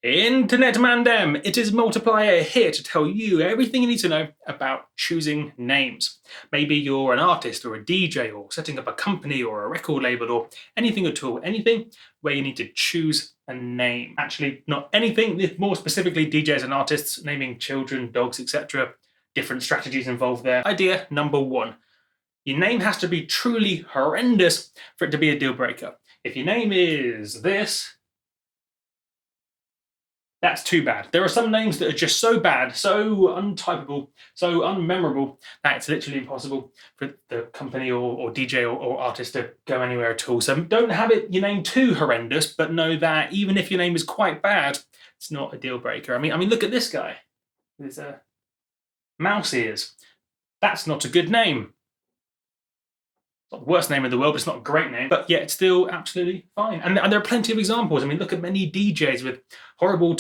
Internet Mandem, it is Multiplier here to tell you everything you need to know about choosing names. Maybe you're an artist or a DJ or setting up a company or a record label or anything at all, anything where you need to choose a name. Actually, not anything, more specifically DJs and artists, naming children, dogs, etc. Different strategies involved there. Idea number one, your name has to be truly horrendous for it to be a deal breaker. If your name is this, that's too bad. There are some names that are just so bad, so untypable, so unmemorable, that it's literally impossible for the company or DJ or artist to go anywhere at all. So don't have your name too horrendous, but know that even if your name is quite bad, it's not a deal breaker. I mean, look at this guy. There's mouse ears. That's not a good name. It's not the worst name in the world, but it's not a great name. But yeah, it's still absolutely fine. And there are plenty of examples. I mean, look at many DJs with horrible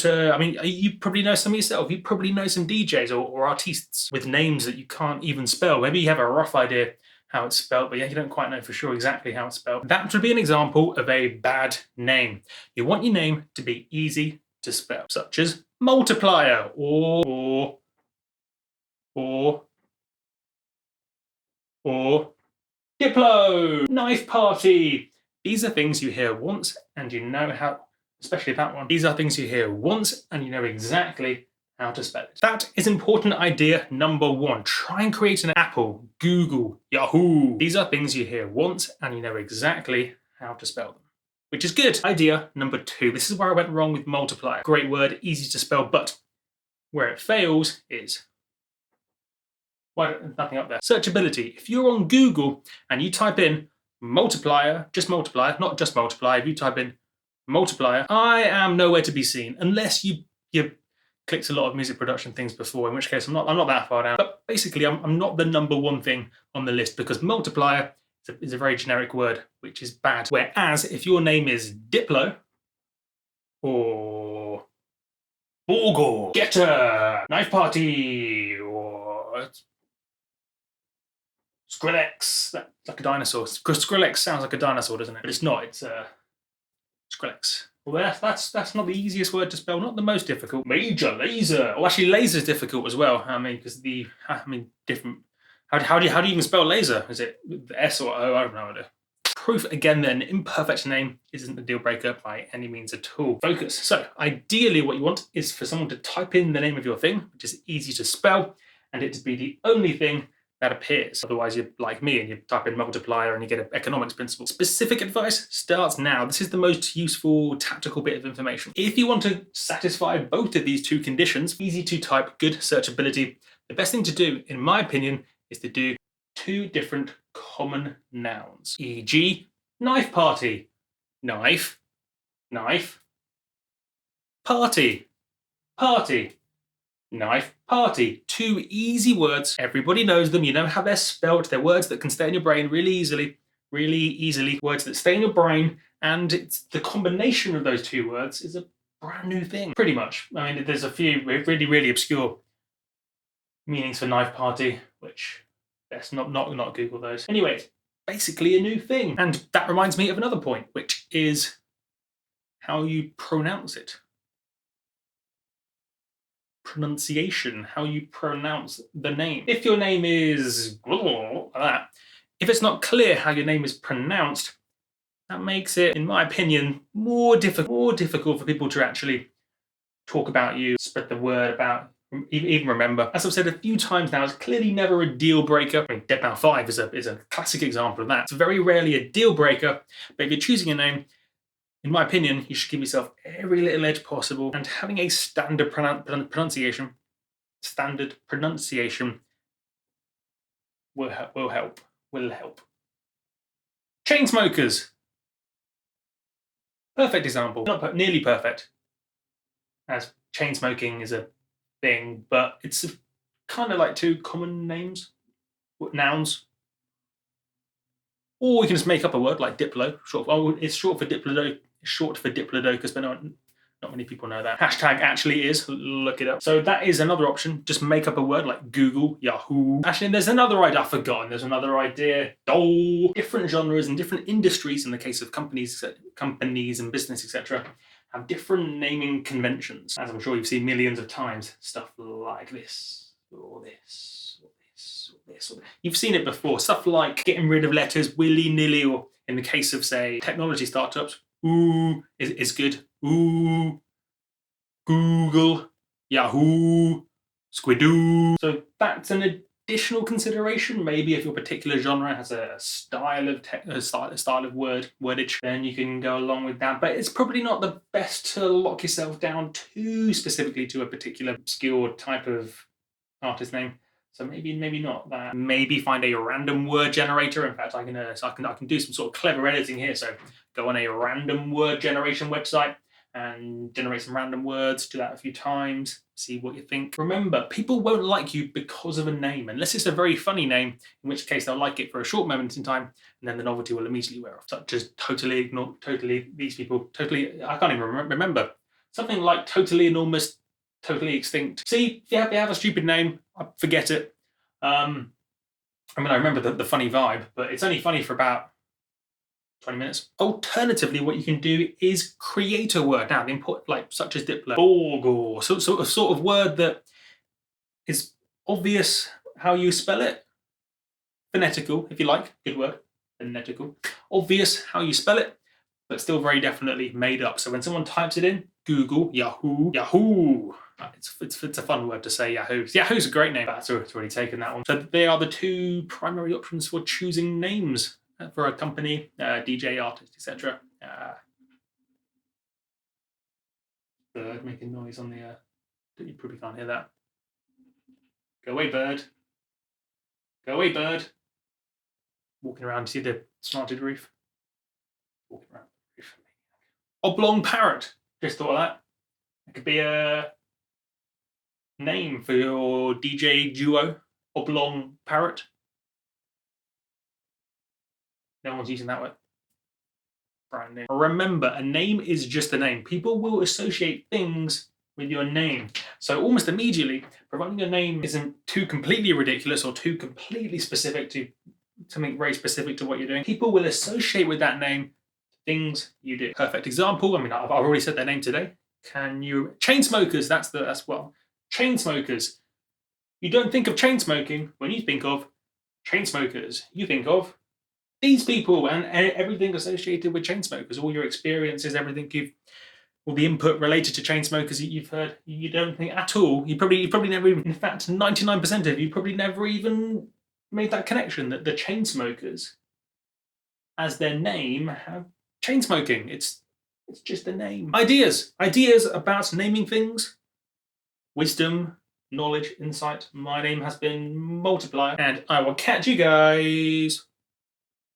you probably know some yourself. You probably know some DJs or artists with names that you can't even spell. Maybe you have a rough idea how it's spelled, but yeah, you don't quite know for sure exactly how it's spelled. That would be an example of a bad name. You want your name to be easy to spell, such as multiplier or Diplo, knife party. These are things you hear once and you know how, especially that one. These are things you hear once and you know exactly how to spell it. That is important idea number one. Try and create an Apple, Google, Yahoo. These are things you hear once and you know exactly how to spell them, which is good. Idea number two. This is where I went wrong with multiplier. Great word, easy to spell, but where it fails is nothing up there. Searchability. If you're on Google and you type in multiplier, just multiplier, not just multiplier, if you type in multiplier, I am nowhere to be seen unless you clicked a lot of music production things before, in which case I'm not that far down. But basically, I'm not the number one thing on the list because multiplier is a very generic word, which is bad. Whereas if your name is Diplo or Borgor, Getter, Knife Party, or Skrillex, that's like a dinosaur. Skrillex sounds like a dinosaur, doesn't it? But it's not, it's Skrillex. Well, that's not the easiest word to spell, not the most difficult. Major laser. Oh, actually, laser's difficult as well. I mean, because different. How do you even spell laser? Is it S or O? I don't know. Proof again that an imperfect name isn't a deal breaker by any means at all. Focus. So ideally, what you want is for someone to type in the name of your thing, which is easy to spell, and it to be the only thing that appears. Otherwise, you're like me and you type in multiplier and you get an economics principle. Specific advice starts now. This is the most useful tactical bit of information. If you want to satisfy both of these two conditions, easy to type, good searchability, the best thing to do, in my opinion, is to do two different common nouns, e.g. knife party, knife, knife, party, party, knife party. Two easy words. Everybody knows them. You know how they're spelled. They're words that can stay in your brain really easily. Words that stay in your brain. And it's the combination of those two words is a brand new thing, pretty much. I mean, there's a few really, really obscure meanings for knife party, which best not Google those. Anyway, it's basically a new thing. And that reminds me of another point, which is how you pronounce it. Pronunciation, how you pronounce the name. If your name is like that, if it's not clear how your name is pronounced, that makes it, in my opinion, more difficult for people to actually talk about you, spread the word about, even remember. As I've said a few times now, it's clearly never a deal breaker. I mean, Dead Man 5 is a classic example of that. It's very rarely a deal breaker, but if you're choosing a name, in my opinion, you should give yourself every little edge possible, and having a standard pronunciation will help. Chainsmokers. Perfect example. Not nearly perfect, as chain smoking is a thing, but it's kind of like two common nouns. Or we can just make up a word like Diplo. It's short for Diplodocus, but not many people know that. Hashtag actually is, look it up. So that is another option. Just make up a word like Google, Yahoo. Actually, there's another idea I've forgotten. There's another idea. Different genres and different industries in the case of companies and business, etc. have different naming conventions. As I'm sure you've seen millions of times, stuff like this, or this, or this, or this, or this. You've seen it before. Stuff like getting rid of letters willy-nilly, or in the case of, say, technology startups, ooh is good. Ooh, Google, Yahoo, Squidoo. So that's an additional consideration. Maybe if your particular genre has a style of wordage, then you can go along with that. But it's probably not the best to lock yourself down too specifically to a particular obscure type of artist name. So maybe not that. Maybe find a random word generator. In fact, I can do some sort of clever editing here. So go on a random word generation website and generate some random words, do that a few times, see what you think. Remember, people won't like you because of a name, unless it's a very funny name, in which case they'll like it for a short moment in time, and then the novelty will immediately wear off. Such as totally, these people, totally, I can't even remember. Something like totally enormous, totally extinct. See, if you have a stupid name, forget it. I mean, I remember the funny vibe, but it's only funny for about 20 minutes. Alternatively, what you can do is create a word. Now, the import, like such as Diplo, Borg, or sort of word that is obvious how you spell it. Phonetical, if you like, good word. Phonetical. Obvious how you spell it, but still very definitely made up. So when someone types it in, Google, Yahoo, Yahoo. It's a fun word to say, Yahoo. Yahoo's a great name, but it's already taken that one. So they are the two primary options for choosing names for a company, DJ, artist, etc. Bird making noise on the... you probably can't hear that. Go away, bird. Go away, bird. Walking around, see the slanted roof? Walking around the roof. Oblong parrot. Just thought of that. It could be a name for your DJ duo. Oblong parrot. No one's using that word. Brand new. Remember, a name is just a name. People will associate things with your name. So almost immediately, providing your name isn't too completely ridiculous or too completely specific to something very specific to what you're doing, people will associate with that name things you do. Perfect example. I mean, I've already said their name today. Can you... Chainsmokers. That's what. Chainsmokers. You don't think of chain smoking when you think of chainsmokers. You think of these people and everything associated with chain smokers, all your experiences, everything all the input related to chain smokers that you've heard, you don't think at all. You probably never even, in fact, 99% of you probably never even made that connection that the chain smokers, as their name, have chain smoking. It's just a name. Ideas about naming things, wisdom, knowledge, insight. My name has been Multiplier, and I will catch you guys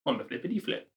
on the flippity flip.